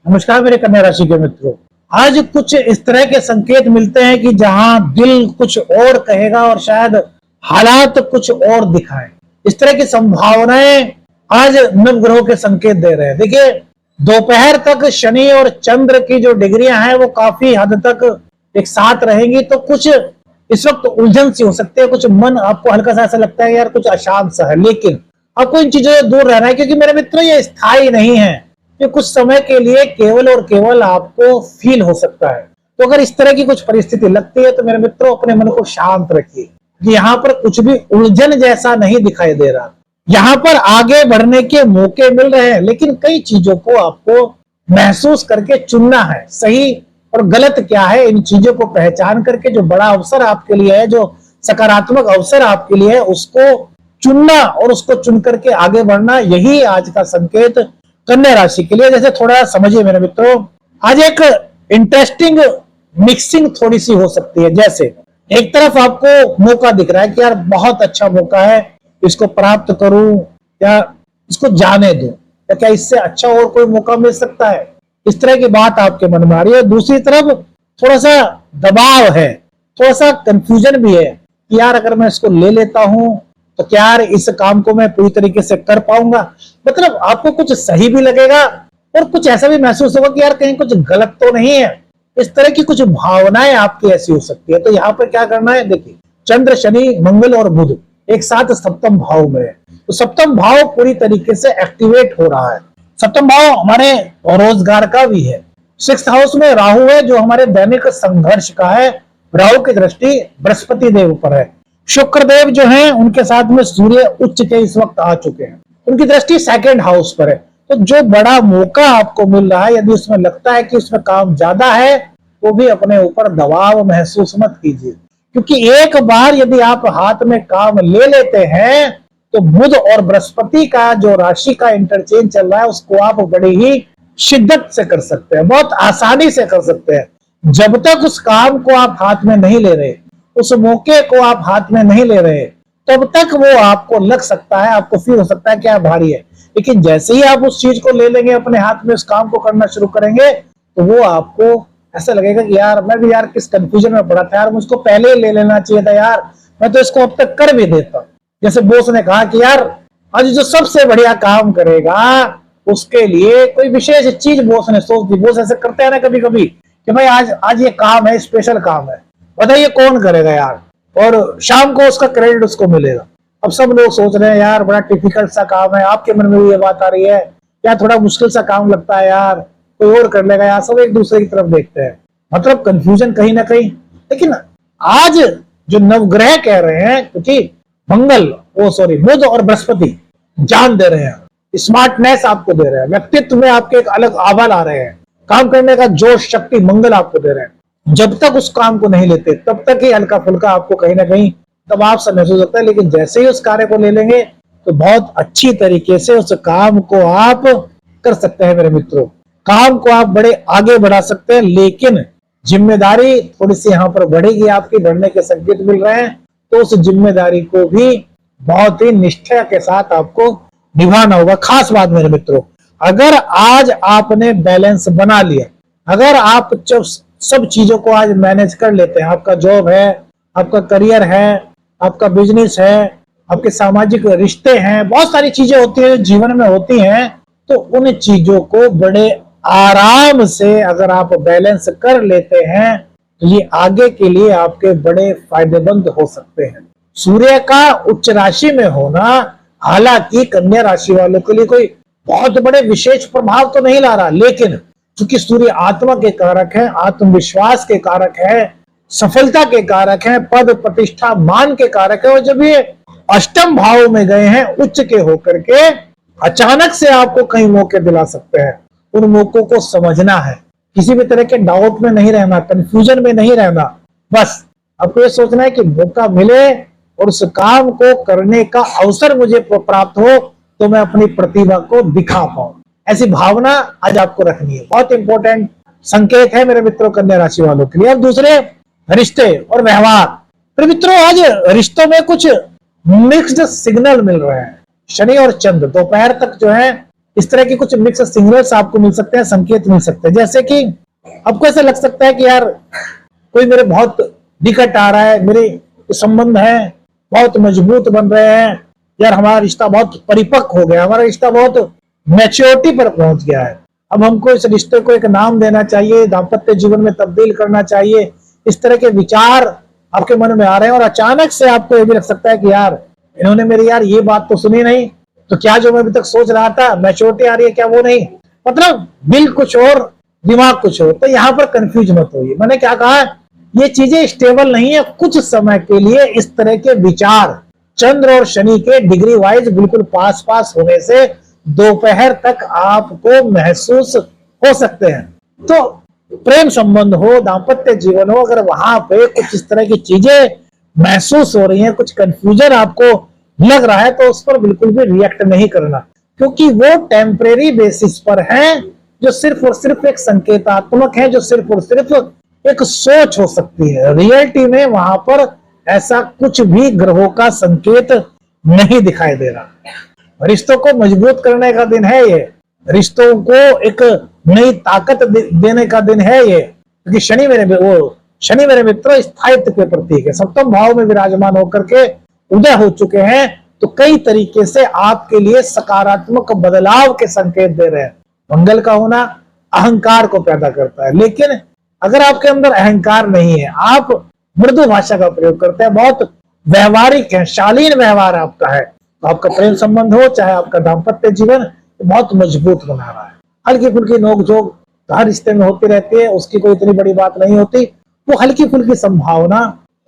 नमस्कार मेरे कन्या राशि के मित्रों। आज कुछ इस तरह के संकेत मिलते हैं कि जहां दिल कुछ और कहेगा और शायद हालात कुछ और दिखाएं। इस तरह की संभावनाएं आज नवग्रहों के संकेत दे रहे हैं। देखिए, दोपहर तक शनि और चंद्र की जो डिग्रियां हैं वो काफी हद तक एक साथ रहेंगी, तो कुछ इस वक्त उलझन सी हो सकती है। कुछ मन आपको हल्का सा ऐसा लगता है यार कुछ अशांत सा है, लेकिन आपको इन चीजों से दूर रहना है, क्योंकि मेरे मित्रों ये स्थायी नहीं है। ये कुछ समय के लिए केवल और केवल आपको फील हो सकता है। तो अगर इस तरह की कुछ परिस्थिति लगती है तो मेरे मित्रों अपने मन को शांत रखिए कि यहाँ पर कुछ भी उलझन जैसा नहीं दिखाई दे रहा। यहाँ पर आगे बढ़ने के मौके मिल रहे हैं, लेकिन कई चीजों को आपको महसूस करके चुनना है। सही और गलत क्या है, इन चीजों को पहचान करके जो बड़ा अवसर आपके लिए है, जो सकारात्मक अवसर आपके लिए है, उसको चुनना और उसको चुन करके आगे बढ़ना, यही आज का संकेत कन्या राशि के लिए। जैसे थोड़ा समझिए मेरे मित्रों, आज एक इंटरेस्टिंग मिक्सिंग थोड़ी सी हो सकती है। जैसे एक तरफ आपको मौका दिख रहा है कि यार बहुत अच्छा मौका है, इसको प्राप्त करूं या इसको जाने दूं, या क्या इससे अच्छा और कोई मौका मिल सकता है, इस तरह की बात आपके मन में आ रही है। दूसरी तरफ थोड़ा सा दबाव है, थोड़ा सा कंफ्यूजन भी है कि यार अगर मैं इसको ले लेता हूं तो क्या यार इस काम को मैं पूरी तरीके से कर पाऊंगा। मतलब आपको कुछ सही भी लगेगा और कुछ ऐसा भी महसूस होगा कि यार कहीं कुछ गलत तो नहीं है। इस तरह की कुछ भावनाएं आपकी ऐसी हो सकती है। तो यहाँ पर क्या करना है, देखिए, चंद्र, शनि, मंगल और बुध एक साथ सप्तम भाव में है, तो सप्तम भाव पूरी तरीके से एक्टिवेट हो रहा है। सप्तम भाव हमारे रोजगार का भी है। सिक्स्थ हाउस में राहु है जो हमारे दैनिक संघर्ष का है। राहु की दृष्टि बृहस्पति देव पर है। शुक्र देव जो हैं उनके साथ में सूर्य उच्च के इस वक्त आ चुके हैं, उनकी दृष्टि सेकंड हाउस पर है। तो जो बड़ा मौका आपको मिल रहा है, यदि उसमें लगता है कि उसमें काम ज्यादा है, वो भी अपने ऊपर दबाव महसूस मत कीजिए, क्योंकि एक बार यदि आप हाथ में काम ले लेते हैं तो बुध और बृहस्पति का जो राशि का इंटरचेंज चल रहा है उसको आप बड़ी ही शिद्दत से कर सकते हैं, बहुत आसानी से कर सकते हैं। जब तक उस काम को आप हाथ में नहीं ले रहे, उस मौके को आप हाथ में नहीं ले रहे, तब तक वो आपको लग सकता है, आपको फील हो सकता है क्या भारी है। लेकिन जैसे ही आप उस चीज को ले लेंगे, अपने हाथ में उस काम को करना शुरू करेंगे, तो वो आपको ऐसा लगेगा कि यार मैं भी यार किस कंफ्यूजन में पड़ा था, यार मुझको पहले ले लेना चाहिए था, यार मैं तो इसको अब तक कर भी देता। जैसे बॉस ने कहा कि यार आज जो सबसे बढ़िया काम करेगा उसके लिए कोई विशेष चीज बॉस ने सोच दी। बॉस ऐसे करते हैं ना कभी कभी कि भाई आज ये काम है, स्पेशल काम है, बताइए कौन करेगा यार, और शाम को उसका क्रेडिट उसको मिलेगा। अब सब लोग सोच रहे हैं यार बड़ा टिपिकल सा काम है, आपके मन में भी ये बात आ रही है यार थोड़ा मुश्किल सा काम लगता है यार, कोई और कर लेगा यार, सब एक दूसरे की तरफ देखते हैं। मतलब कंफ्यूजन कहीं ना कहीं। लेकिन आज जो नवग्रह कह रहे हैं, क्योंकि मंगल बुध और बृहस्पति जान दे रहे हैं, स्मार्टनेस आपको दे रहे हैं, व्यक्तित्व में आपके एक अलग आवाल आ रहे हैं, काम करने का जोश शक्ति मंगल आपको दे रहे हैं। जब तक उस काम को नहीं लेते तब तक ही हल्का फुल्का आपको कहीं ना कहीं दबाव सा महसूस होता है, लेकिन जैसे ही उस कार्य को ले लेंगे तो बहुत अच्छी तरीके से उस काम को आप कर सकते हैं। मेरे मित्रों, काम को आप बड़े आगे बढ़ा सकते हैं, लेकिन जिम्मेदारी थोड़ी सी यहाँ पर बढ़ेगी, आपकी बढ़ने के संकेत मिल रहे हैं। तो उस जिम्मेदारी को भी बहुत ही निष्ठा के साथ आपको निभाना होगा। खास बात मेरे मित्रों, अगर आज आपने बैलेंस बना लिया, अगर आप सब चीजों को आज मैनेज कर लेते हैं, आपका जॉब है, आपका करियर है, आपका बिजनेस है, आपके सामाजिक रिश्ते हैं, बहुत सारी चीजें होती है जो जीवन में होती हैं, तो उन चीजों को बड़े आराम से अगर आप बैलेंस कर लेते हैं तो ये आगे के लिए आपके बड़े फायदेमंद हो सकते हैं। सूर्य का उच्च राशि में होना हालांकि कन्या राशि वालों के लिए कोई बहुत बड़े विशेष प्रभाव तो नहीं ला रहा, लेकिन क्योंकि सूर्य आत्मा के कारक है, आत्मविश्वास के कारक है, सफलता के कारक है, पद प्रतिष्ठा मान के कारक है, और जब ये अष्टम भाव में गए हैं उच्च के होकर के, अचानक से आपको कई मौके दिला सकते हैं। उन मौकों को समझना है, किसी भी तरह के डाउट में नहीं रहना, कंफ्यूजन में नहीं रहना। बस आपको ये सोचना है कि मौका मिले और उस काम को करने का अवसर मुझे प्राप्त हो तो मैं अपनी प्रतिभा को दिखा पाऊं। ऐसी भावना आज आपको रखनी है, बहुत इंपॉर्टेंट संकेत है मेरे मित्रों कन्या राशि वालों के लिए। अब दूसरे रिश्ते और व्यवहार। मेरे मित्रों, आज रिश्तों में कुछ मिक्स्ड सिग्नल मिल रहे हैं। शनि और चंद्र दोपहर तक जो है इस तरह के कुछ मिक्स सिग्नल्स आपको मिल सकते हैं, संकेत मिल सकते हैं। जैसे कि आपको ऐसा लग सकता है कि यार कोई मेरे बहुत निकट आ रहा है, मेरे संबंध है बहुत मजबूत बन रहे हैं, यार हमारा रिश्ता बहुत परिपक्व हो गया, हमारा रिश्ता बहुत मैच्योरिटी पर पहुंच गया है, अब हमको इस रिश्ते को एक नाम देना चाहिए, दाम्पत्य जीवन में तब्दील करना चाहिए। इस तरह के विचार आपके मन में आ रहे हैं और अचानक से आपको ये भी लग सकता है कि यार इन्होंने मेरी यार ये बात तो सुनी नहीं, तो क्या जो मैं अभी तक सोच रहा था मैच्योरिटी आ रही है क्या वो नहीं, मतलब दिल कुछ और दिमाग कुछ और। तो यहाँ पर कंफ्यूज मत होइए। मैंने क्या कहा, ये चीजें स्टेबल नहीं है। कुछ समय के लिए इस तरह के विचार चंद्र और शनि के डिग्री वाइज बिल्कुल पास पास होने से दोपहर तक आपको महसूस हो सकते हैं। तो प्रेम संबंध हो, दाम्पत्य जीवन हो, अगर वहां पे कुछ इस तरह की चीजें महसूस हो रही हैं, कुछ कंफ्यूजन आपको लग रहा है, तो उस पर बिल्कुल भी रिएक्ट नहीं करना, क्योंकि वो टेम्परेरी बेसिस पर है, जो सिर्फ और सिर्फ एक संकेतात्मक है, जो सिर्फ और सिर्फ एक सोच हो सकती है। रियलिटी में वहां पर ऐसा कुछ भी ग्रहों का संकेत नहीं दिखाई दे रहा। रिश्तों को मजबूत करने का दिन है ये, रिश्तों को एक नई ताकत देने का दिन है ये, क्योंकि शनि मेरे मित्र स्थायित्व के प्रतीक है, सप्तम भाव में विराजमान होकर के उदय हो चुके हैं, तो कई तरीके से आपके लिए सकारात्मक बदलाव के संकेत दे रहे हैं। मंगल का होना अहंकार को पैदा करता है, लेकिन अगर आपके अंदर अहंकार नहीं है, आप मृदु भाषा का प्रयोग करते हैं, बहुत व्यवहारिक है, शालीन व्यवहार आपका है, तो आपका प्रेम संबंध हो चाहे आपका दाम्पत्य जीवन बहुत मजबूत बना रहा है। हल्की फुल्की नोकझोंक हर रिश्ते में होती रहती है, उसकी कोई इतनी बड़ी बात नहीं होती, वो हल्की फुल्की संभावना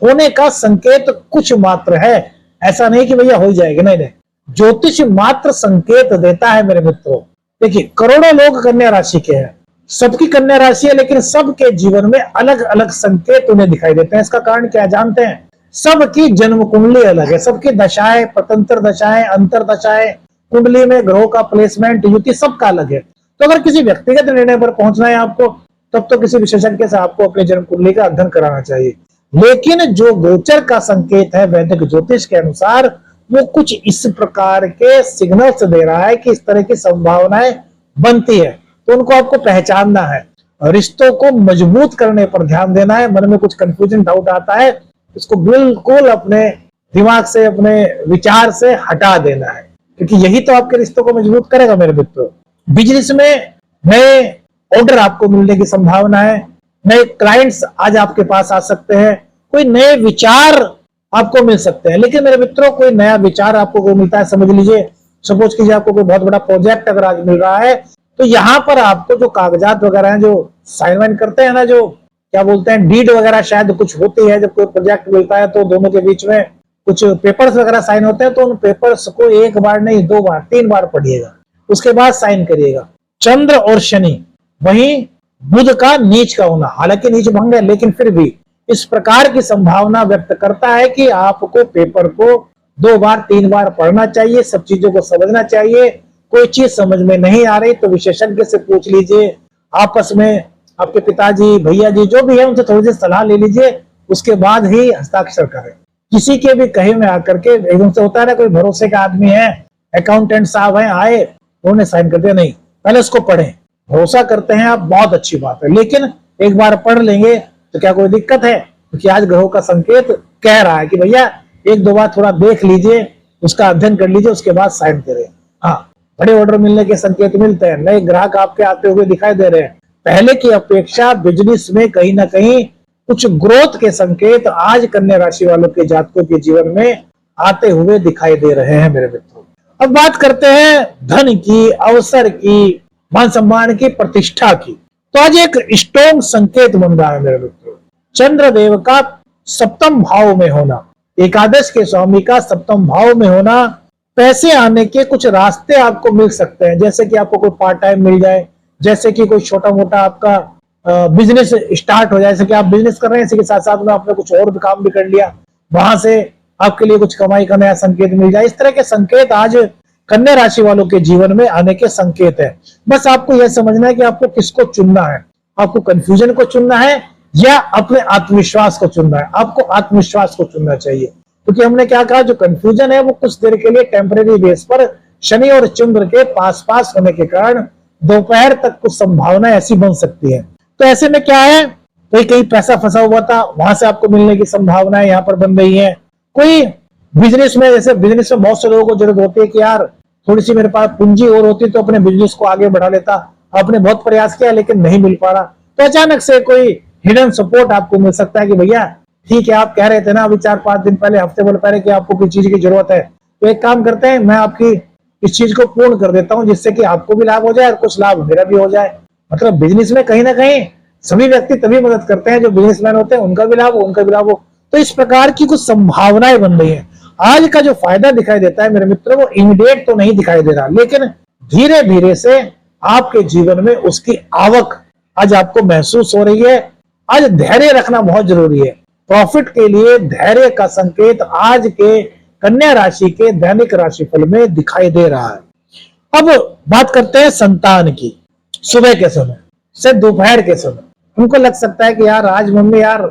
होने का संकेत कुछ मात्र है, ऐसा नहीं कि भैया हो जाएगी, नहीं। ज्योतिष मात्र संकेत देता है मेरे मित्रों। देखिए करोड़ों लोग कन्या राशि के हैं, सबकी कन्या राशि है, लेकिन सबके जीवन में अलग अलग संकेत उन्हें दिखाई देते हैं। इसका कारण क्या जानते हैं? सबकी जन्म कुंडली अलग है, सबकी दशाएं, पतंत्र दशाएं, अंतर दशाएं, कुंडली में ग्रहों का प्लेसमेंट, युति सबका अलग है। तो अगर किसी व्यक्तिगत निर्णय पर पहुंचना है आपको, तब तो किसी विशेषज्ञ से आपको अपने जन्म कुंडली का अध्ययन कराना चाहिए। लेकिन जो गोचर का संकेत है वैदिक ज्योतिष के अनुसार, वो कुछ इस प्रकार के सिग्नल्स दे रहा है कि इस तरह की संभावनाएं बनती है, तो उनको आपको पहचानना है। रिश्तों को मजबूत करने पर ध्यान देना है। मन में कुछ कंफ्यूजन डाउट आता है, इसको बिल्कुल अपने दिमाग से, अपने विचार से हटा देना है, क्योंकि यही तो आपके रिश्तों को मजबूत करेगा मेरे मित्रों। बिजनेस में नए ऑर्डर आपको मिलने की संभावना है, नए क्लाइंट्स आज आपके पास आ सकते हैं, कोई नए विचार आपको मिल सकते हैं। लेकिन मेरे मित्रों कोई नया विचार आपको कोई मिलता है, समझ लीजिए, सपोज कीजिए आपको कोई बहुत बड़ा प्रोजेक्ट अगर आज मिल रहा है, तो यहाँ पर आपको जो कागजात वगैरह हैं, जो साइन वाइन करते हैं ना, जो क्या बोलते हैं डीड वगैरह शायद कुछ होती है, जब कोई प्रोजेक्ट मिलता है तो दोनों के बीच में कुछ पेपर्स वगैरह साइन होते हैं, तो उन पेपर्स को एक बार नहीं, 2 बार 3 बार पढ़िएगा, उसके बाद साइन करिएगा। चंद्र और शनि, वहीं बुध का नीच का होना, हालांकि नीच भंग है, लेकिन फिर भी इस प्रकार की संभावना व्यक्त करता है कि आपको पेपर को 2 बार 3 बार पढ़ना चाहिए, सब चीजों को समझना चाहिए। कोई चीज समझ में नहीं आ रही तो विशेषज्ञ से पूछ लीजिए, आपस में आपके पिताजी, भैया जी जो भी है उनसे थोड़ी सी सलाह ले लीजिए, उसके बाद ही हस्ताक्षर करें। किसी के भी कहे में आकर के एकदम से होता है ना, कोई भरोसे का आदमी है, अकाउंटेंट साहब हैं, आए उन्होंने साइन कर दिया, नहीं, पहले उसको पढ़ें। भरोसा करते हैं आप, बहुत अच्छी बात है, लेकिन एक बार पढ़ लेंगे तो क्या कोई दिक्कत है? क्योंकि आज ग्रहों का संकेत कह रहा है कि भैया 1-2 बार थोड़ा देख लीजिए, उसका अध्ययन कर लीजिए, उसके बाद साइन करें। हाँ, बड़े ऑर्डर मिलने के संकेत मिलते हैं, नए ग्राहक आपके आते हुए दिखाई दे रहे हैं, पहले की अपेक्षा बिजनेस में कहीं ना कहीं कुछ ग्रोथ के संकेत आज कन्या राशि वालों के जातकों के जीवन में आते हुए दिखाई दे रहे हैं मेरे मित्रों। अब बात करते हैं धन की, अवसर की, मान सम्मान की, प्रतिष्ठा की। तो आज एक स्ट्रॉन्ग संकेत बन रहा है मेरे मित्रों, चंद्रदेव का सप्तम भाव में होना, एकादश के स्वामी का सप्तम भाव में होना, पैसे आने के कुछ रास्ते आपको मिल सकते हैं, जैसे कि आपको कोई पार्ट टाइम मिल जाए, जैसे कि कोई छोटा मोटा आपका बिजनेस स्टार्ट हो जाए, जैसे कि आप बिजनेस कर रहे हैं, इसी के साथ साथ में आपने कुछ और भी काम भी कर लिया, वहां से आपके लिए कुछ कमाई का नया संकेत मिल जाए। इस तरह के संकेत आज कन्या राशि वालों के जीवन में आने के संकेत है। बस आपको यह समझना है कि आपको किसको चुनना है, आपको कंफ्यूजन को चुनना है या अपने आत्मविश्वास को चुनना है। आपको आत्मविश्वास को चुनना चाहिए, क्योंकि हमने क्या कहा, जो कंफ्यूजन है वो कुछ देर के लिए टेम्परेरी बेस पर शनि और चंद्र के पास पास होने के कारण दोपहर तक कुछ संभावना ऐसी बन सकती है। तो ऐसे में क्या है, कोई कहीं पैसा फंसा हुआ था, वहां से आपको मिलने की संभावनाएं यहाँ पर बन रही है। कोई बिजनेस में, जैसे बिजनेस में बहुत से लोगों को जरूरत होती है कि यार थोड़ी सी मेरे पास पूंजी और होती तो अपने बिजनेस को आगे बढ़ा लेता, आपने बहुत प्रयास किया लेकिन नहीं मिल पा रहा, तो अचानक से कोई हिडन सपोर्ट आपको मिल सकता है कि भैया ठीक है, आप कह रहे थे ना अभी 4-5 दिन पहले, हफ्ते भर पहले कि आपको किसी चीज की जरूरत है, तो एक काम करते हैं, मैं आपकी इस चीज को पूर्ण कर देता हूं जिससे कि आपको भी लाभ हो जाए और कुछ लाभ मेरा भी हो जाए। मतलब बिजनेस में कहीं ना कहीं सभी व्यक्ति तभी मदद करते हैं जो बिजनेसमैन होते हैं, उनका भी लाभ हो, उनका भी लाभ हो। तो इस प्रकार की कुछ संभावनाएं बन रही है। आज का जो फायदा दिखाई देता है मेरे मित्रों, वो इमीडिएट तो नहीं दिखाई दे रहा, लेकिन धीरे धीरे से आपके जीवन में उसकी आवक आज आपको महसूस हो रही है। आज धैर्य रखना बहुत जरूरी है। प्रॉफिट के लिए धैर्य का संकेत आज के कन्या राशि के दैनिक राशिफल में दिखाई दे रहा है। अब बात करते हैं संतान की। सुबह के समय से दोपहर के समय उनको लग सकता है कि यार आज मम्मी यार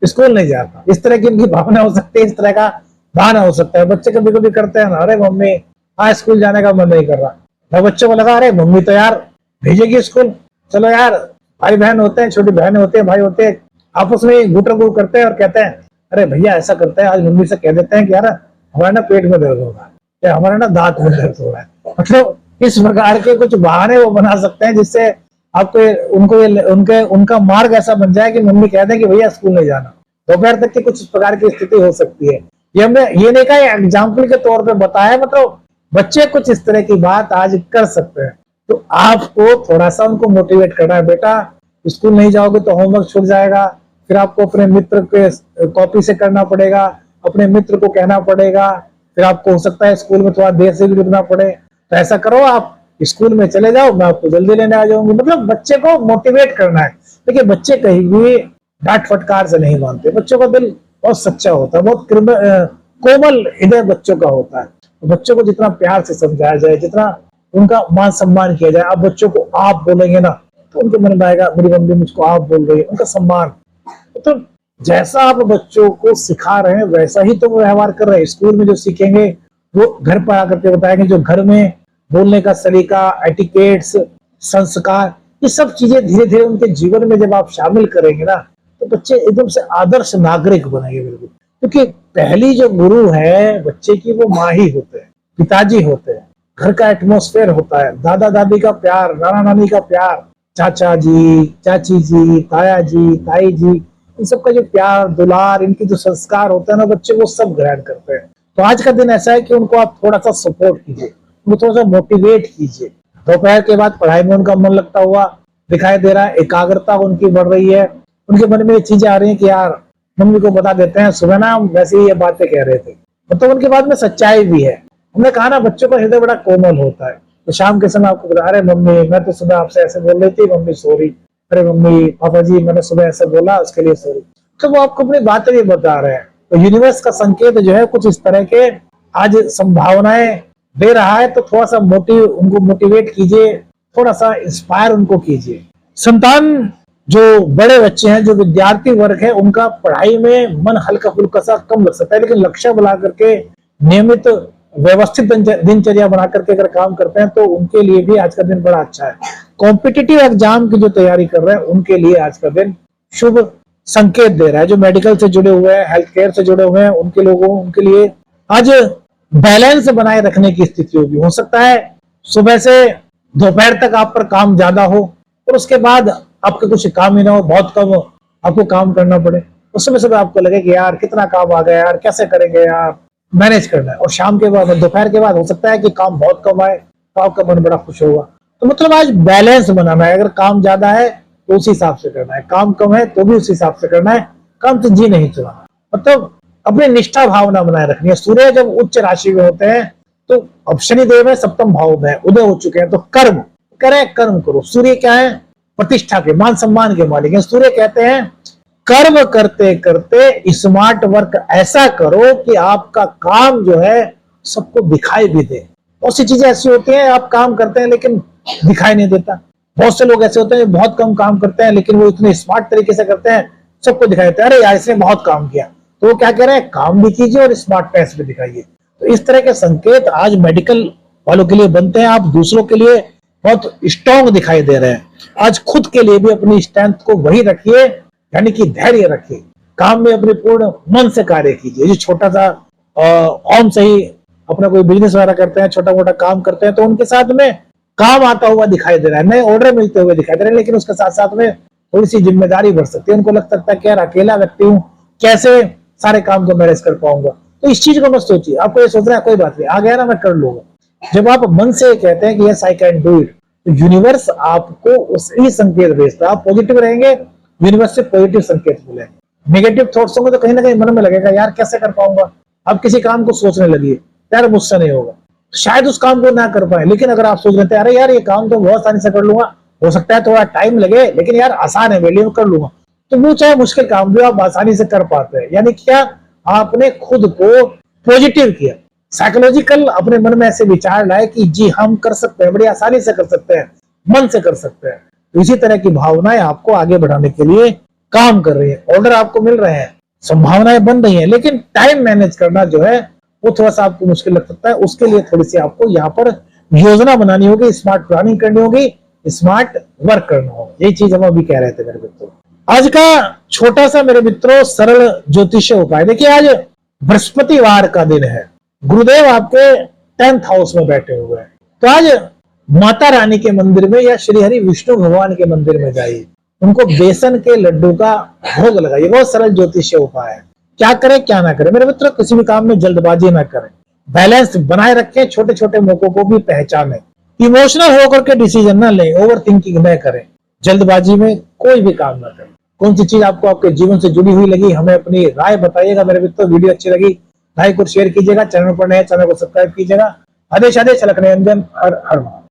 स्कूल नहीं जाता, इस तरह की उनकी भावना हो सकती है, इस तरह का बहाना हो सकता है। बच्चे कभी कभी करते हैं ना, अरे मम्मी आज स्कूल जाने का मन नहीं कर रहा, तो बच्चों को लगा अरे मम्मी तो यार भेजेगी स्कूल, चलो यार, भाई बहन होते हैं, छोटी बहन होते हैं, भाई होते हैं, आपस में गुटर गुट करते हैं और कहते हैं अरे भैया ऐसा करते हैं, आज मम्मी से कह देते हैं कि यार हमारे ना पेट में दर्द हो रहा है या हमारे ना दांत में दर्द हो रहा है। मतलब इस प्रकार के कुछ बहाने वो बना सकते हैं जिससे आपको उनको उनका मार्ग ऐसा बन जाए कि मम्मी कह दें कि भैया स्कूल नहीं जाना। दोपहर तक की कुछ इस प्रकार की स्थिति हो सकती है। ये हमने ये नहीं कहा, एग्जाम्पल के तौर पे बताया, मतलब बच्चे कुछ इस तरह की बात आज कर सकते हैं। तो आपको थोड़ा सा उनको मोटिवेट करना है, बेटा स्कूल नहीं जाओगे तो होमवर्क छूट जाएगा, फिर आपको अपने मित्र के कॉपी से करना पड़ेगा, अपने मित्र को कहना पड़ेगा, फिर आपको हो सकता है स्कूल में थोड़ा देर से भी रुकना पड़े, तो ऐसा करो आप स्कूल में चले जाओ, मैं आपको जल्दी लेने आ जाऊंगी। मतलब बच्चे को मोटिवेट करना है। देखिए बच्चे कहीं भी डांट फटकार से नहीं मानते, बच्चों का दिल बहुत सच्चा होता है, बहुत कोमल हृदय बच्चों का होता है। बच्चों को जितना प्यार से समझाया जाए, जितना उनका मान सम्मान किया जाए, आप बच्चों को आप बोलेंगे ना तो उनके मन में आएगा मेरी मम्मी मुझको आप बोल रही है, उनका सम्मान। तो जैसा आप बच्चों को सिखा रहे हैं वैसा ही तो वो व्यवहार कर रहे हैं। स्कूल में जो सीखेंगे वो घर पर आकर के बताएंगे, जो घर में बोलने का सलीका, एटिकेट्स, संस्कार, ये सब चीजें धीरे धीरे उनके जीवन में जब आप शामिल करेंगे ना तो बच्चे एकदम से आदर्श नागरिक बनेंगे। बिल्कुल, क्योंकि पहली जो गुरु है बच्चे की वो माँ ही होते हैं, पिताजी होते हैं, घर का एटमॉस्फेयर होता है, दादा दादी का प्यार, नाना नानी का प्यार, चाचा जी, चाची जी, ताया जी, ताई जी, इन सबका जो प्यार दुलार, इनके जो संस्कार होते हैं ना, बच्चे वो सब ग्रहण करते हैं। तो आज का दिन ऐसा है कि उनको आप थोड़ा सा सपोर्ट कीजिए, उनको थोड़ा सा मोटिवेट कीजिए। दोपहर के बाद पढ़ाई में उनका मन लगता हुआ दिखाई दे रहा है, एकाग्रता उनकी बढ़ रही है, उनके मन में ये चीजें आ रही है कि यार मम्मी को बता देते हैं, सुबह ना हम वैसे ही ये बातें कह रहे थे। मतलब उनके बाद में सच्चाई भी है। हमने कहा ना बच्चों का हृदय बड़ा कोमल होता है, तो शाम के समय आपको बता, अरे मम्मी मैं तो सुबह आपसे ऐसे बोल रही थी, मम्मी सॉरी, अरे मम्मी पापा जी मैंने सुबह ऐसे बोला उसके लिए सॉरी। तो वो आपको अपनी बातें भी बता रहे हैं। तो यूनिवर्स का संकेत जो है कुछ इस तरह के आज संभावनाएं दे रहा है। तो थोड़ा सा उनको मोटिवेट कीजिए, थोड़ा सा इंस्पायर उनको कीजिए। संतान जो बड़े बच्चे हैं, जो विद्यार्थी वर्ग है, उनका पढ़ाई में मन हल्का फुल्का सा कम लग सकता है, लेकिन लक्ष्य बना करके नियमित व्यवस्थित दिनचर्या बना करके अगर काम करते हैं तो उनके लिए भी आज का दिन बड़ा अच्छा है। कॉम्पिटिटिव एग्जाम की जो तैयारी कर रहे हैं उनके लिए आज का दिन शुभ संकेत दे रहा है। जो मेडिकल से जुड़े हुए हैं, हेल्थ केयर से जुड़े हुए हैं, उनके लिए आज बैलेंस बनाए रखने की स्थिति होगी। हो सकता है सुबह से दोपहर तक आप पर काम ज्यादा हो और उसके बाद आपके कुछ काम ही ना हो, बहुत कम आपको काम करना पड़े। उस समय सुबह आपको लगे कि यार कितना काम आ गया यार, कैसे करेंगे यार, मैनेज करना है। और शाम के बाद, दोपहर के बाद हो सकता है कि काम बहुत कम आए तो आपका मन बड़ा खुश होगा। तो मतलब आज बैलेंस बनाना है। अगर काम ज्यादा है तो उस हिसाब से करना है, काम कम है तो भी उस हिसाब से करना है, काम तो जी नहीं चलाना। मतलब अपनी निष्ठा भावना बनाए रखनी है। सूर्य जब उच्च राशि में होते हैं तो अब शनिदेव है सप्तम भाव में उदय हो चुके हैं, तो कर्म करें, कर्म करो। सूर्य क्या है? प्रतिष्ठा के, मान सम्मान के मालिक है। सूर्य कहते हैं कर्म करते करते स्मार्ट वर्क ऐसा करो कि आपका काम जो है सबको दिखाई भी दे। बहुत सी चीजें ऐसी होती हैं आप काम करते हैं लेकिन दिखाई नहीं देता। बहुत से लोग ऐसे होते हैं बहुत कम काम करते हैं लेकिन वो इतने स्मार्ट तरीके से करते हैं, सबको दिखाई देता है, अरे यार इसने बहुत काम किया। तो वो क्या कह रहे हैं, काम भी कीजिए और स्मार्टनेस भी दिखाइए। तो इस तरह के संकेत आज मेडिकल वालों के लिए बनते हैं, आप दूसरों के लिए बहुत स्ट्रांग दिखाई दे रहे हैं। आज खुद के लिए भी अपनी स्ट्रेंथ को वही रखिए, यानी कि धैर्य रखिए, काम में अपने पूर्ण मन से कार्य कीजिए। जो छोटा सा ऑन से ही अपना कोई बिजनेस वगैरह करते हैं, छोटा मोटा काम करते हैं, तो उनके साथ में काम आता हुआ दिखाई दे रहा है, नए ऑर्डर मिलते हुए दिखाई दे रहे हैं, लेकिन उसके साथ साथ में थोड़ी सी जिम्मेदारी बढ़ सकती है। उनको लग सकता है कि यार अकेला व्यक्ति हूँ, कैसे सारे काम को मैनेज कर पाऊंगा। तो इस चीज को मत सोचिए, आपको ये सोच रहा है कोई बात नहीं, आ गया ना मैं कर लूंगा। जब आप मन से कहते हैं कि yes I can do it, तो यूनिवर्स आपको उसही संकेत भेजता है। आप पॉजिटिव रहेंगे, यूनिवर्स से पॉजिटिव संकेत मिलेंगे। नेगेटिव थॉट्स होंगे तो कहीं ना कहीं मन में लगेगा यार कैसे कर पाऊंगा। आप किसी काम को सोचने लगिए, यार मुझसे नहीं होगा, शायद उस काम को ना कर पाए। लेकिन अगर आप सोच लेते हैं अरे यार ये काम तो बहुत आसानी से कर लूंगा, हो सकता है थोड़ा टाइम लगे लेकिन यार आसान है मेरे लिए, कर लूंगा, तो वो चाहे मुश्किल काम भी आप आसानी से कर पाते हैं। यानी क्या, आपने खुद को पॉजिटिव किया, साइकोलॉजिकल अपने मन में ऐसे विचार लाए कि जी हम कर सकते हैं, बड़ी आसानी से कर सकते हैं, मन से कर सकते हैं। तो इसी तरह की भावनाएं आपको आगे बढ़ाने के लिए काम कर रही है। ऑर्डर आपको मिल रहे हैं, संभावनाएं बन रही हैं, लेकिन टाइम मैनेज करना जो है वो थोड़ा सा आपको मुश्किल लग सकता है। उसके लिए थोड़ी सी आपको यहाँ पर योजना बनानी होगी, स्मार्ट प्लानिंग करनी होगी, स्मार्ट वर्क करना होगा। यही चीज हम अभी कह रहे थे मेरे मित्रों। आज का छोटा सा मेरे मित्रों सरल ज्योतिषीय उपाय, देखिए आज बृहस्पतिवार का दिन है, गुरुदेव आपके 10th हाउस में बैठे हुए हैं। तो आज माता रानी के मंदिर में या श्री हरि विष्णु भगवान के मंदिर में जाइए, उनको बेसन के लड्डू का भोग लगाइए। बहुत सरल ज्योतिषीय उपाय है। क्या करें क्या ना करें मेरे मित्रों, किसी भी काम में जल्दबाजी ना करें, बैलेंस बनाए रखें, छोटे छोटे मौकों को भी पहचानें, इमोशनल होकर के डिसीजन ना लें, ओवर थिंकिंग न करें, जल्दबाजी में कोई भी काम ना करें। कौन सी चीज आपको आपके जीवन से जुड़ी हुई लगी, हमें अपनी राय बताइएगा मेरे मित्रों। वीडियो अच्छी लगी लाइक और शेयर कीजिएगा, चैनल पर नए चैनल को सब्सक्राइब कीजिएगा। आदेश आदेश अलख निरंजन, हर हर।